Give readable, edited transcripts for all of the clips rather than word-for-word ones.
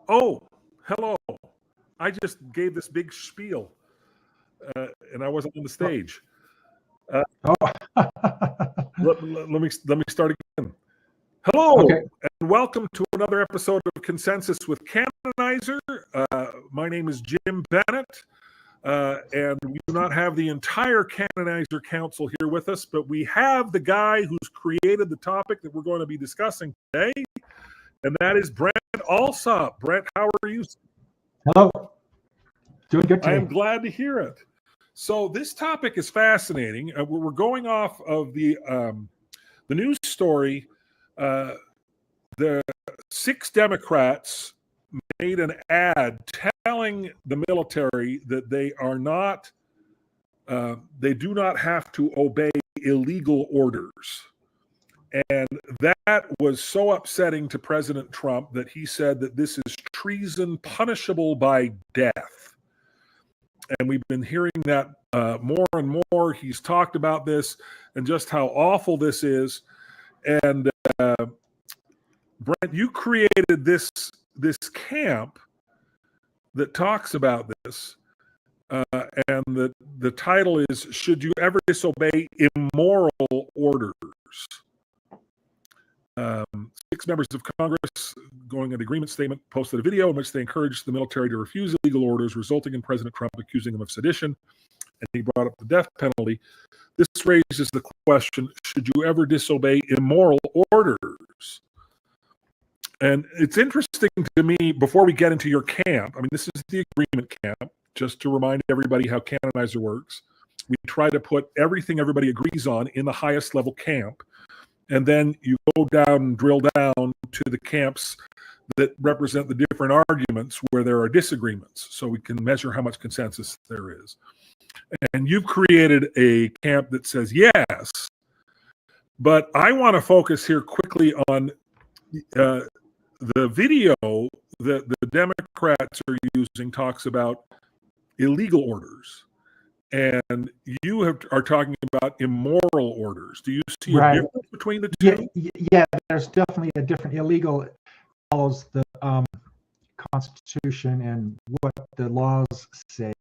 Oh, hello. I just gave this big spiel, and I wasn't on the stage. Oh, Let me start again. Hello, okay. and welcome to another episode of Consensus with Canonizer. My name is Jim Bennett, and we do not have the entire Canonizer Council here with us, but we have the guy who's created the topic that we're going to be discussing today, and that is Brent Alsop. Brent, how are you? Hello. Doing good I today. am glad to hear it. So this topic is fascinating. We're going off of the news story. The 6 Democrats made an ad telling the military that they are not, they do not have to obey illegal orders. And that was so upsetting to President Trump that he said that this is treason punishable by death. And we've been hearing that more and more. He's talked about this and just how awful this is. And Brent, you created this camp that talks about this, and the title is "Should You Ever Disobey Immoral Orders?" 6 members of Congress, going an agreement statement, posted a video in which they encouraged the military to refuse illegal orders, resulting in President Trump accusing them of sedition, and he brought up the death penalty. This raises the question, should you ever disobey immoral orders? And it's interesting to me, before we get into your camp, I mean, this is the agreement camp, just to remind everybody how Canonizer works. We try to put everything everybody agrees on in the highest level camp. And then you go down and drill down to the camps that represent the different arguments where there are disagreements, so we can measure how much consensus there is. And you've created a camp that says yes, but I want to focus here quickly on the video that the Democrats are using talks about illegal orders. And you are talking about immoral orders. Do you see a difference between the two? Yeah, there's definitely a different. Illegal follows the Constitution and what the laws say,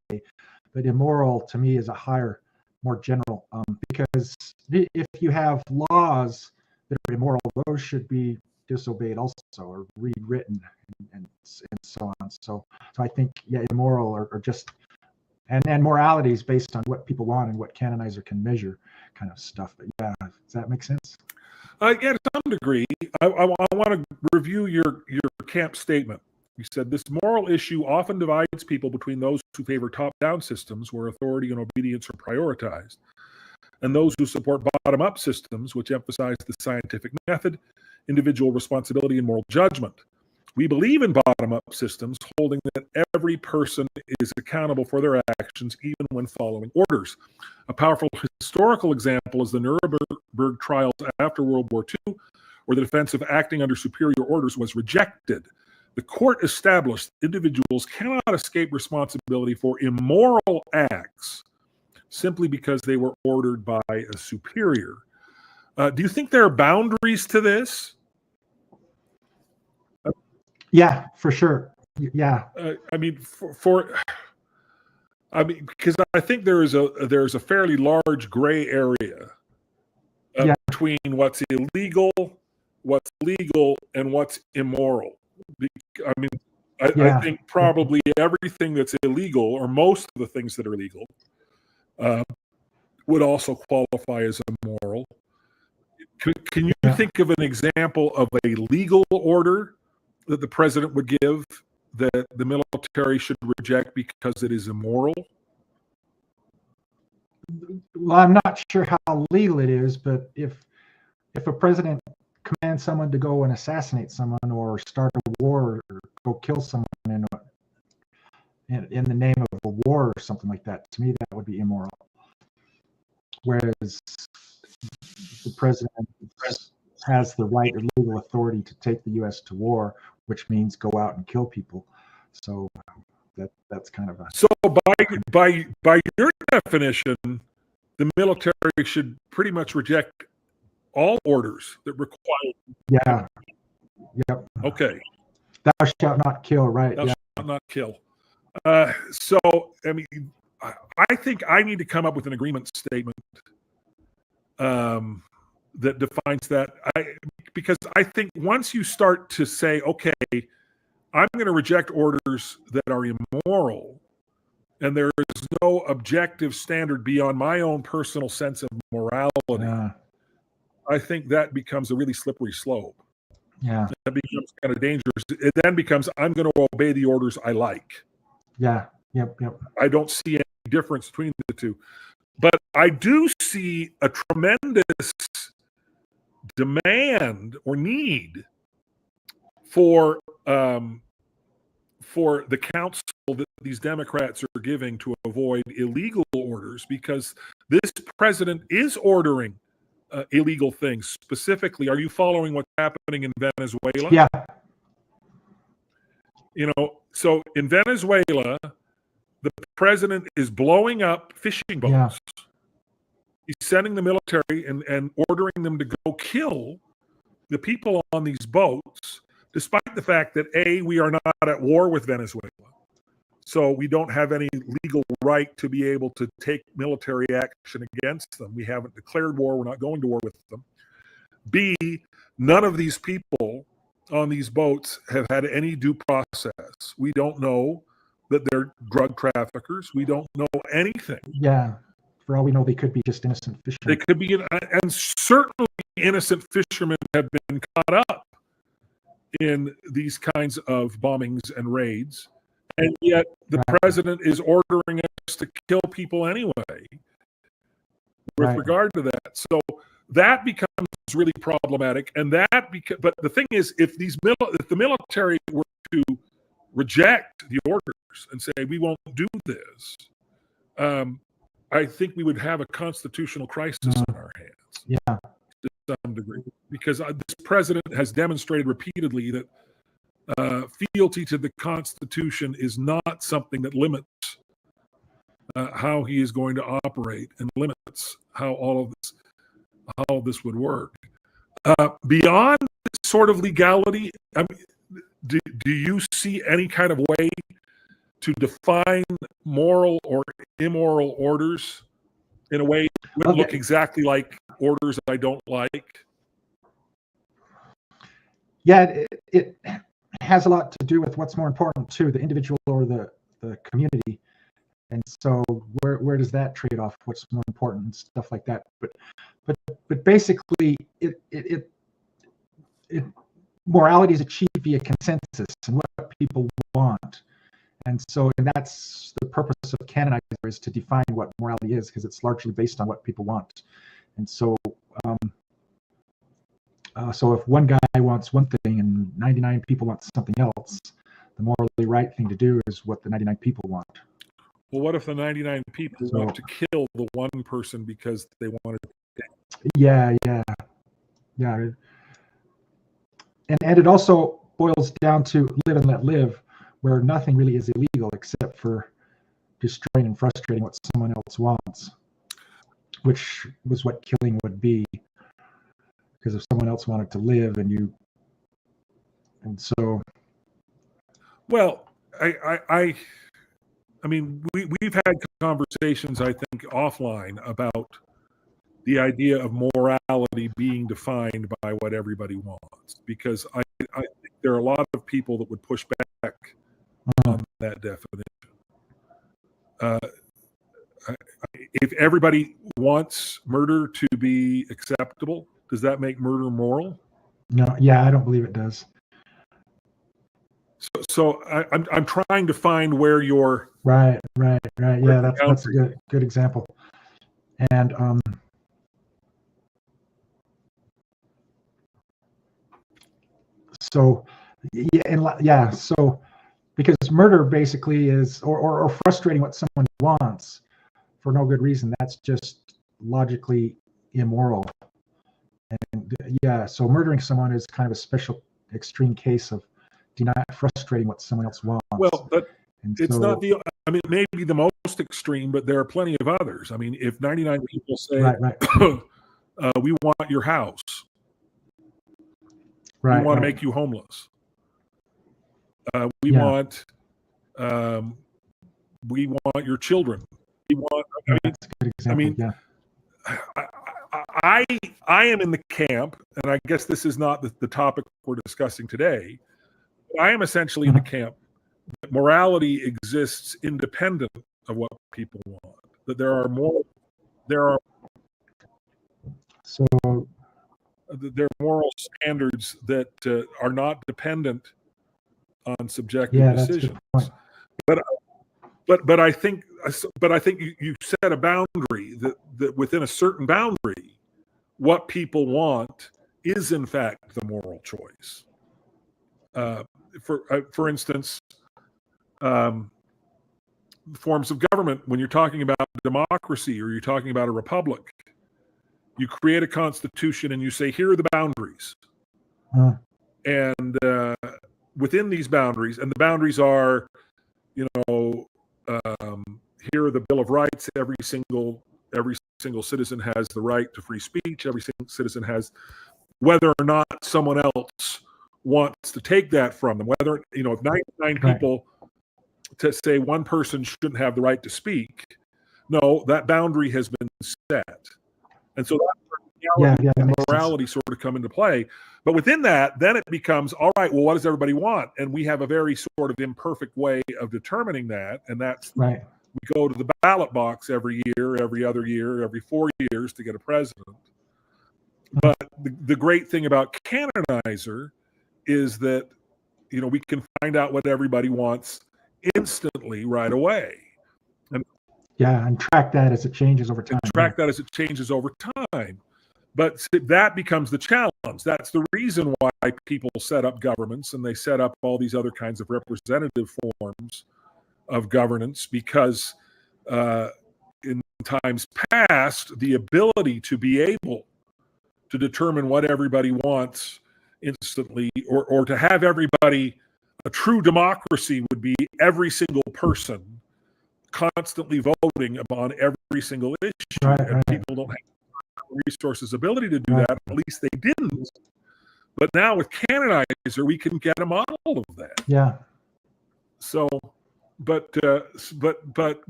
but immoral to me is a higher, more general. Because if you have laws that are immoral, those should be disobeyed also, or rewritten, and so on. So I think immoral or just. And morality is based on what people want and what Canonizer can measure, kind of stuff. But yeah, does that make sense? Yeah, to some degree. I want to review your camp statement. You said this moral issue often divides people between those who favor top-down systems where authority and obedience are prioritized, and those who support bottom-up systems which emphasize the scientific method, individual responsibility, and moral judgment. We believe in bottom-up systems, holding that every person is accountable for their actions, even when following orders. A powerful historical example is the Nuremberg trials after World War II, where the defense of acting under superior orders was rejected. The court established individuals cannot escape responsibility for immoral acts simply because they were ordered by a superior. Do you think there are boundaries to this? Yeah, for sure. Yeah. I mean, because I think there's a fairly large gray area between what's illegal, what's legal, and what's immoral. I mean, I think probably everything that's illegal, or most of the things that are illegal, would also qualify as immoral. Can you think of an example of a legal order that the president would give that the military should reject because it is immoral? Well, I'm not sure how legal it is, but if a president commands someone to go and assassinate someone or start a war or go kill someone in the name of a war or something like that, to me that would be immoral. Whereas the president has the right or legal authority to take the U.S. to war, which means go out and kill people. So that's kind of a. So by your definition, the military should pretty much reject all orders that require. Yeah. Yep. Okay. Thou shalt not kill, right? Thou Yeah. shalt not kill. So, I mean, I think I need to come up with an agreement statement that defines that. Because I think once you start to say, okay, I'm going to reject orders that are immoral, and there is no objective standard beyond my own personal sense of morality, I think that becomes a really slippery slope. Yeah. That becomes kind of dangerous. It then becomes, I'm going to obey the orders I like. Yeah. Yep. I don't see any difference between the two. But I do see a tremendous demand or need for the counsel that these Democrats are giving to avoid illegal orders, because this president is ordering illegal things. Specifically, are you following what's happening in Venezuela? Yeah. You know, so in Venezuela, the president is blowing up fishing boats. Yeah. He's sending the military and ordering them to go kill the people on these boats, despite the fact that, A, we are not at war with Venezuela. So we don't have any legal right to be able to take military action against them. We haven't declared war. We're not going to war with them. B, none of these people on these boats have had any due process. We don't know that they're drug traffickers. We don't know anything. Yeah. For all we know, they could be just innocent fishermen. They could be, and certainly innocent fishermen have been caught up in these kinds of bombings and raids. And yet the president is ordering us to kill people anyway with regard to that. So that becomes really problematic. And but the thing is, if the military were to reject the orders and say, we won't do this, I think we would have a constitutional crisis on our hands. Yeah. To some degree. Because this president has demonstrated repeatedly that fealty to the Constitution is not something that limits how he is going to operate and limits how all of this would work. Beyond sort of legality, I mean, do you see any kind of way to define moral or immoral orders in a way that would look exactly like orders I don't like? Yeah, it has a lot to do with what's more important to the individual or the community. And so where does that trade off? What's more important and stuff like that. But basically it morality is achieved via consensus and what people want. And that's the purpose of canonizer, is to define what morality is, because it's largely based on what people want. And so so if one guy wants one thing and 99 people want something else, the morally right thing to do is what the 99 people want. Well, what if the 99 people want to kill the one person because they wanted to? Yeah. And it also boils down to live and let live, where nothing really is illegal except for destroying and frustrating what someone else wants, which was what killing would be. Because if someone else wanted to live Well, I mean, we've had conversations, I think, offline about the idea of morality being defined by what everybody wants, because I think there are a lot of people that would push back on that definition. If everybody wants murder to be acceptable, does that make murder moral? No, I don't believe it does. So I'm trying to find where you're right. Yeah, that's a good example. And so because murder basically is or frustrating what someone wants for no good reason, that's just logically immoral. And so murdering someone is kind of a special extreme case of frustrating what someone else wants. Well, but it's not maybe the most extreme, but there are plenty of others. I mean, if 99 people say, we want your house, we want to make you homeless. We Yeah. want your children. We want. That's a good example. mean, yeah. I am in the camp, and I guess this is not the topic we're discussing today. But I am essentially in the camp that morality exists independent of what people want. That there are So moral standards that are not dependent on subjective yeah, that's a decisions. good point. But I think you set a boundary that within a certain boundary, what people want is in fact the moral choice. For instance, forms of government. When you're talking about democracy or you're talking about a republic, you create a constitution and you say, here are the boundaries. And within these boundaries, and the boundaries are, here are the Bill of Rights. Every single citizen has the right to free speech. Every single citizen has, whether or not someone else wants to take that from them. Whether if 99 people to say one person shouldn't have the right to speak, no, that boundary has been set, and so morality sort of come into play. But within that, then it becomes, all right, well, what does everybody want? And we have a very sort of imperfect way of determining that, and that's right. We go to the ballot box every year, every other year, every 4 years to get a president. But the great thing about Canonizer is that, we can find out what everybody wants instantly right away. And track that as it changes over time. But that becomes the challenge. That's the reason why people set up governments and they set up all these other kinds of representative forms of governance, because in times past, the ability to be able to determine what everybody wants instantly, or to have everybody, a true democracy would be every single person constantly voting upon every single issue. And people don't have resources, ability to do that. At least they didn't. But now with Canonizer, we can get a model of that. Yeah. So, but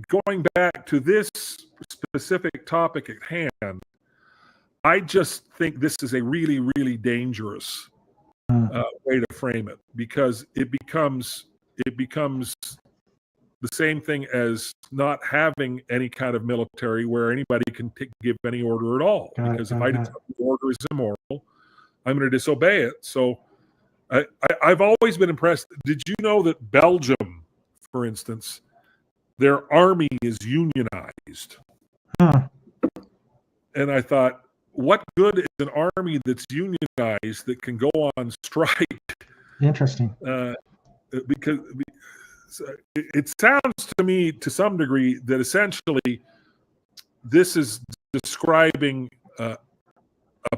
going back to this specific topic at hand, I just think this is a really, really dangerous way to frame it, because it becomes the same thing as not having any kind of military where anybody can give any order at all. Because if I determine the order is immoral, I'm going to disobey it. So I've always been impressed. Did you know that Belgium, for instance, their army is unionized? And I thought, what good is an army that's unionized that can go on strike? Interesting. Because it sounds to me, to some degree, that essentially this is describing a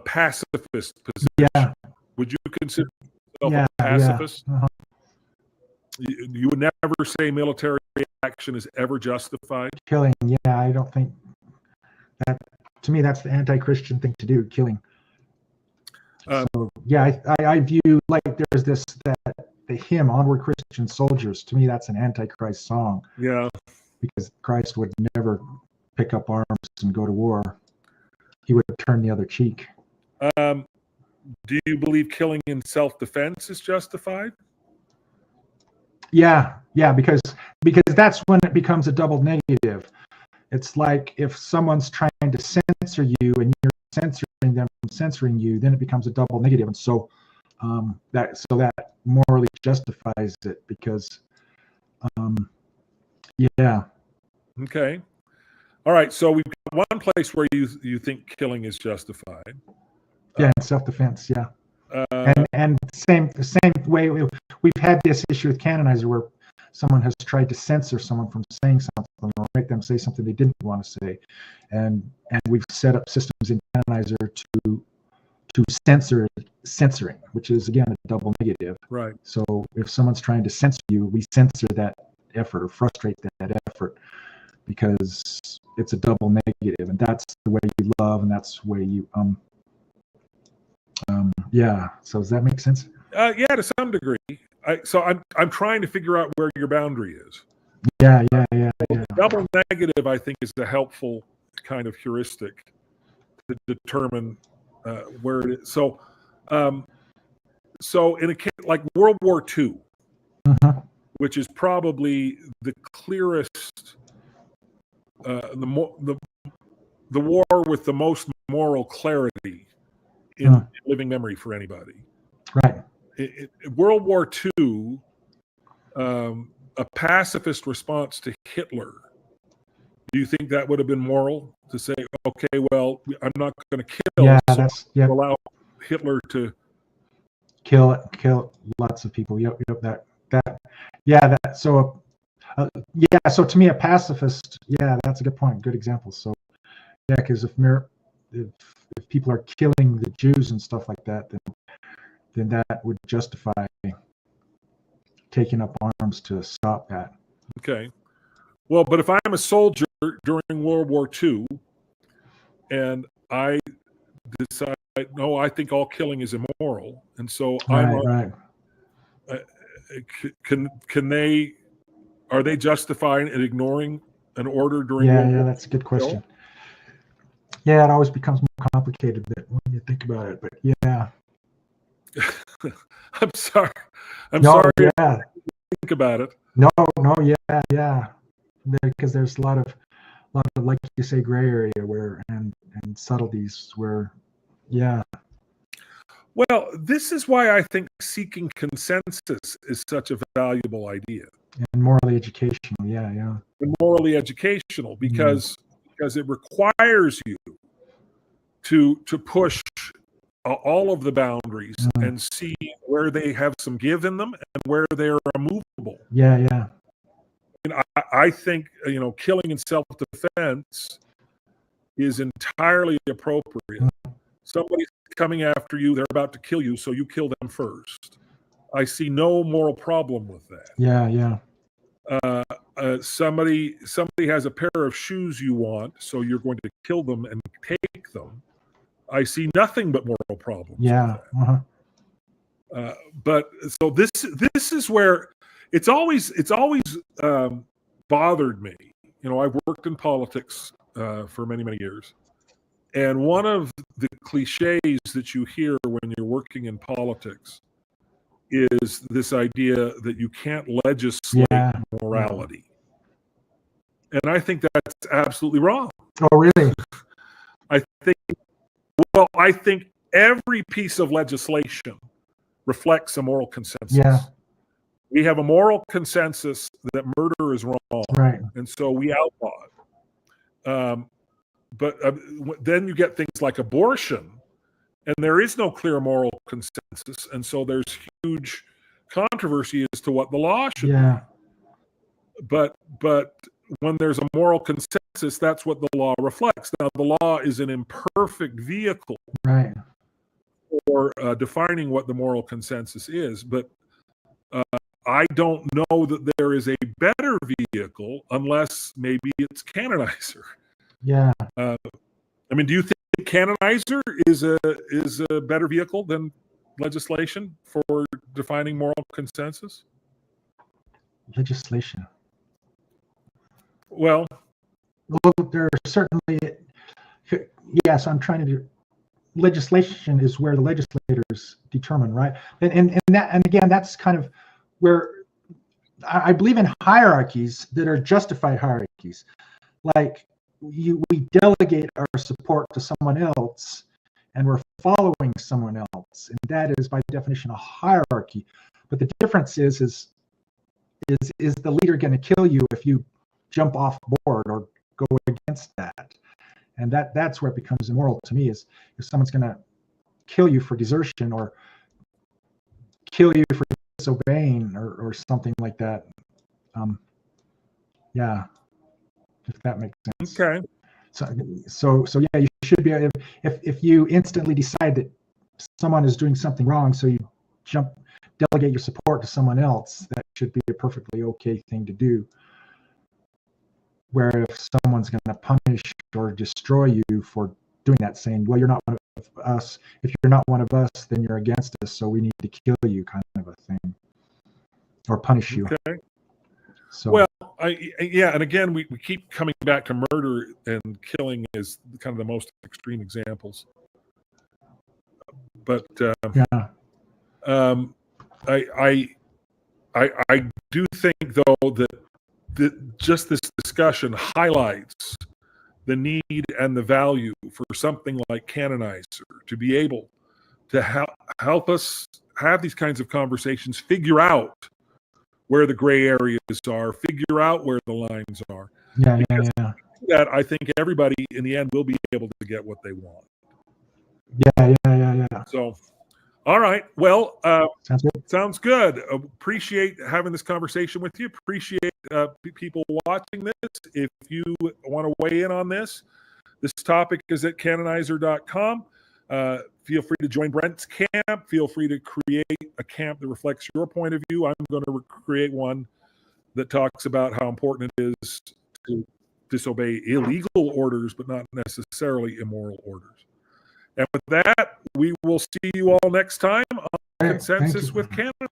pacifist position. Yeah. Would you consider yourself a pacifist? Yeah. Uh-huh. You would never say military action is ever justified? Killing, I don't think that. To me, that's the anti-Christian thing to do, killing. So I view, like, there's the hymn "Onward Christian Soldiers." To me, that's an antichrist song. Yeah, because Christ would never pick up arms and go to war. He would turn the other cheek. Do you believe killing in self-defense is justified? Yeah, because that's when it becomes a double negative. It's like if someone's trying to censor you and you're censoring them from censoring you, then it becomes a double negative. And so that morally justifies it, because Okay. All right. So we've got one place where you think killing is justified. In self-defense. Yeah. And the same way we've had this issue with Canonizer, where someone has tried to censor someone from saying something or make them say something they didn't want to say, and we've set up systems in Canonizer to censor censoring, which is again a double negative. Right. So if someone's trying to censor you, we censor that effort or frustrate that effort, because it's a double negative, and that's the way you love, and that's the way you So does that make sense? Yeah, to some degree. I'm trying to figure out where your boundary is. Yeah. Double negative, I think, is a helpful kind of heuristic to determine where it is. So in a case like World War II, Mhm. which is probably the clearest, the war with the most moral clarity in living memory for anybody. Right. World War II, a pacifist response to Hitler. Do you think that would have been moral to say, okay, well, I'm not going to kill, Yeah, so that's yeah. allow Hitler to Kill lots of people. Yep. That. Yeah. That. So. Yeah. So to me, a pacifist. Yeah, that's a good point. Good example. So yeah, because if people are killing the Jews and stuff like that, then that would justify taking up arms to stop that. Okay. Well, but if I'm a soldier during World War II and I decide, no, I think all killing is immoral, and so Right. can they, are they justified in ignoring an order during Yeah, World War that's a good question. Yeah, it always becomes more complicated when you think about it, but yeah. I'm sorry. No, sorry yeah. to think about it. No, yeah. Because there's a lot of like you say, gray area where and subtleties where, yeah. Well, this is why I think seeking consensus is such a valuable idea. And morally educational, yeah. And morally educational because it requires you to push all of the boundaries and see where they have some give in them and where they're immovable. Yeah. I think, killing in self-defense is entirely appropriate. Somebody's coming after you, they're about to kill you, so you kill them first. I see no moral problem with that. Yeah. Somebody has a pair of shoes you want, so you're going to kill them and take them. I see nothing but moral problems. Yeah. But so this is where it's always bothered me. I've worked in politics for many years, and one of the cliches that you hear when you're working in politics is this idea that you can't legislate morality. And I think that's absolutely wrong. Oh, really? I think every piece of legislation reflects a moral consensus. Yeah. We have a moral consensus that murder is wrong, right? And so we outlaw it. But then you get things like abortion, and there is no clear moral consensus, and so there's huge controversy as to what the law should be. But when there's a moral consensus, that's what the law reflects. Now, the law is an imperfect vehicle, right, for defining what the moral consensus is, but I don't know that there is a better vehicle unless maybe it's canonizer. Yeah. Do you think canonizer is a better vehicle than legislation for defining moral consensus? Legislation. Well, there are certainly, yes, I'm trying to do, legislation is where the legislators determine, right? And again, that's kind of where I believe in hierarchies that are justified hierarchies. Like we delegate our support to someone else and we're following someone else. And that is by definition a hierarchy. But the difference is the leader going to kill you if you jump off board or go against that? And that's where it becomes immoral to me, is if someone's going to kill you for desertion or kill you for disobeying or something like that. Yeah, if that makes sense. Okay. So yeah, you should be, if you instantly decide that someone is doing something wrong, so you delegate your support to someone else, that should be a perfectly okay thing to do. Where if someone's going to punish or destroy you for doing that, saying, well, you're not one of us. If you're not one of us, then you're against us, so we need to kill you, kind of a thing. or punish you. Okay. So Well, yeah, and again, we keep coming back to murder and killing as kind of the most extreme examples. But yeah, I do think though that just this discussion highlights the need and the value for something like Canonizer to be able to help us have these kinds of conversations, figure out where the gray areas are, figure out where the lines are. yeah. That I think everybody in the end will be able to get what they want. Yeah. So, all right. Well, Sounds good. sounds good. Appreciate having this conversation with you. Appreciate people watching this. If you want to weigh in on this topic is at canonizer.com. Feel free to join Brent's camp. Feel free to create a camp that reflects your point of view. I'm going to create one that talks about how important it is to disobey illegal orders, but not necessarily immoral orders. And with that, we will see you all next time on Thank Consensus you. with Canada.